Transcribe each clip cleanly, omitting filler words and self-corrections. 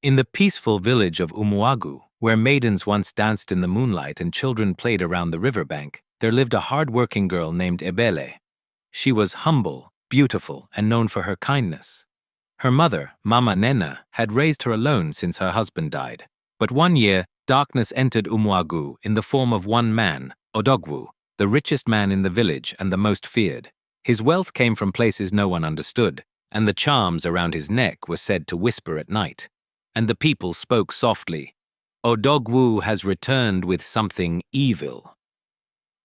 In the peaceful village of Umuagu, where maidens once danced in the moonlight and children played around the riverbank, there lived a hard-working girl named Ebele. She was humble, beautiful, and known for her kindness. Her mother, Mama Nena, had raised her alone since her husband died. But one year, darkness entered Umuagu in the form of one man, Odogwu, the richest man in the village and the most feared. His wealth came from places no one understood, and the charms around his neck were said to whisper at night. And the people spoke softly, "Odogwu has returned with something evil."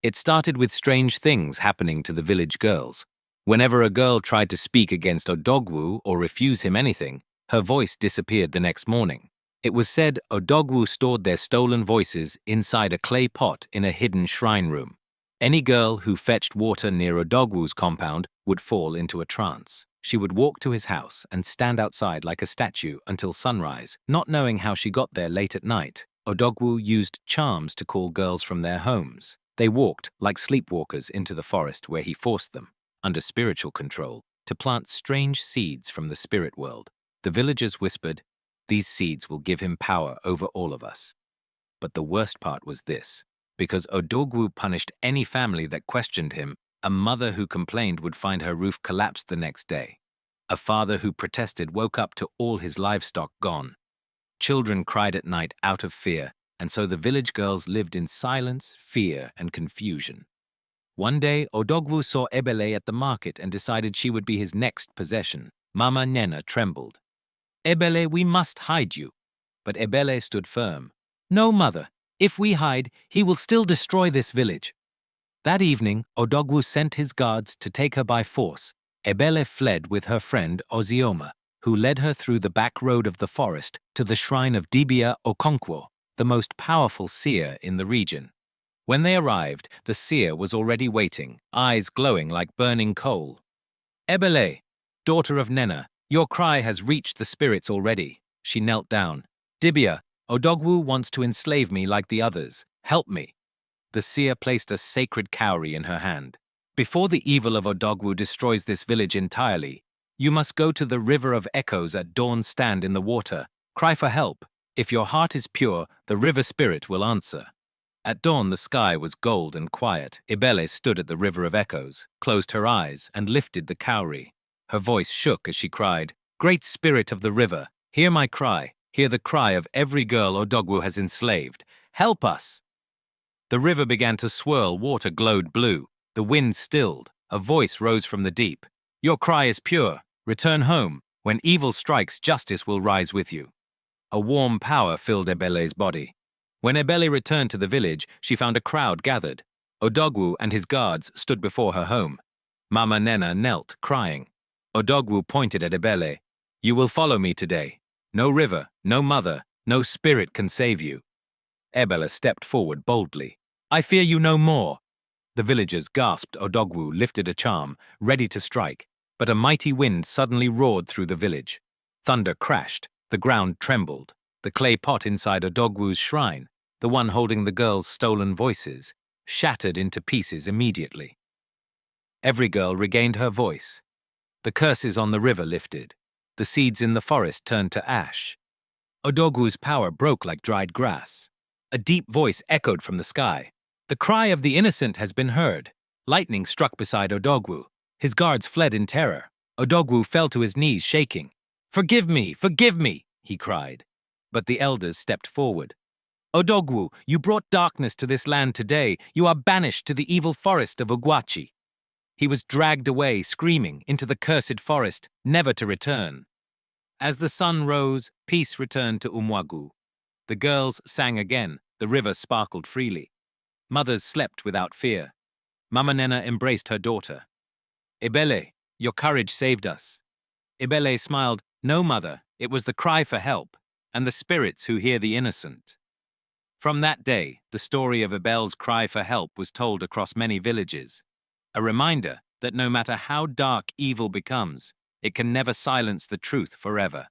It started with strange things happening to the village girls. Whenever a girl tried to speak against Odogwu or refuse him anything, her voice disappeared the next morning. It was said Odogwu stored their stolen voices inside a clay pot in a hidden shrine room. Any girl who fetched water near Odogwu's compound would fall into a trance. She would walk to his house and stand outside like a statue until sunrise, not knowing how she got there late at night. Odogwu used charms to call girls from their homes. They walked, like sleepwalkers, into the forest where he forced them, under spiritual control, to plant strange seeds from the spirit world. The villagers whispered, "These seeds will give him power over all of us." But the worst part was this. Because Odogwu punished any family that questioned him, a mother who complained would find her roof collapsed the next day. A father who protested woke up to all his livestock gone. Children cried at night out of fear, and so the village girls lived in silence, fear, and confusion. One day, Odogwu saw Ebele at the market and decided she would be his next possession. Mama Nena trembled. "Ebele, we must hide you." But Ebele stood firm. "No, mother. If we hide, he will still destroy this village." That evening, Odogwu sent his guards to take her by force. Ebele fled with her friend Ozioma, who led her through the back road of the forest to the shrine of Dibia Okonkwo, the most powerful seer in the region. When they arrived, the seer was already waiting, eyes glowing like burning coal. "Ebele, daughter of Nena, your cry has reached the spirits already." She knelt down. "Dibia, Odogwu wants to enslave me like the others. Help me." The seer placed a sacred cowrie in her hand. "Before the evil of Odogwu destroys this village entirely, you must go to the river of echoes at dawn, stand in the water, cry for help. If your heart is pure, the river spirit will answer." At dawn the sky was gold and quiet. Ebele stood at the river of echoes, closed her eyes, and lifted the cowrie. Her voice shook as she cried, "Great spirit of the river, hear my cry, hear the cry of every girl Odogwu has enslaved. Help us!" The river began to swirl, water glowed blue. The wind stilled. A voice rose from the deep. "Your cry is pure. Return home. When evil strikes, justice will rise with you." A warm power filled Ebele's body. When Ebele returned to the village, she found a crowd gathered. Odogwu and his guards stood before her home. Mama Nena knelt, crying. Odogwu pointed at Ebele. "You will follow me today. No river, no mother, no spirit can save you." Ebele stepped forward boldly. "I fear you no more." The villagers gasped. Odogwu lifted a charm, ready to strike, but a mighty wind suddenly roared through the village. Thunder crashed, the ground trembled. The clay pot inside Odogwu's shrine, the one holding the girls' stolen voices, shattered into pieces immediately. Every girl regained her voice. The curses on the river lifted. The seeds in the forest turned to ash. Odogwu's power broke like dried grass. A deep voice echoed from the sky. "The cry of the innocent has been heard." Lightning struck beside Odogwu. His guards fled in terror. Odogwu fell to his knees, shaking. Forgive me, he cried. But the elders stepped forward. "Odogwu, you brought darkness to this land today. You are banished to the evil forest of Ogwachi." He was dragged away, screaming, into the cursed forest, never to return. As the sun rose, peace returned to Umwagu. The girls sang again. The river sparkled freely. Mothers slept without fear. Mama Nena embraced her daughter. "Ebele, your courage saved us." Ebele smiled. "No, mother, it was the cry for help, and the spirits who hear the innocent." From that day, the story of Ebele's cry for help was told across many villages. A reminder that no matter how dark evil becomes, it can never silence the truth forever.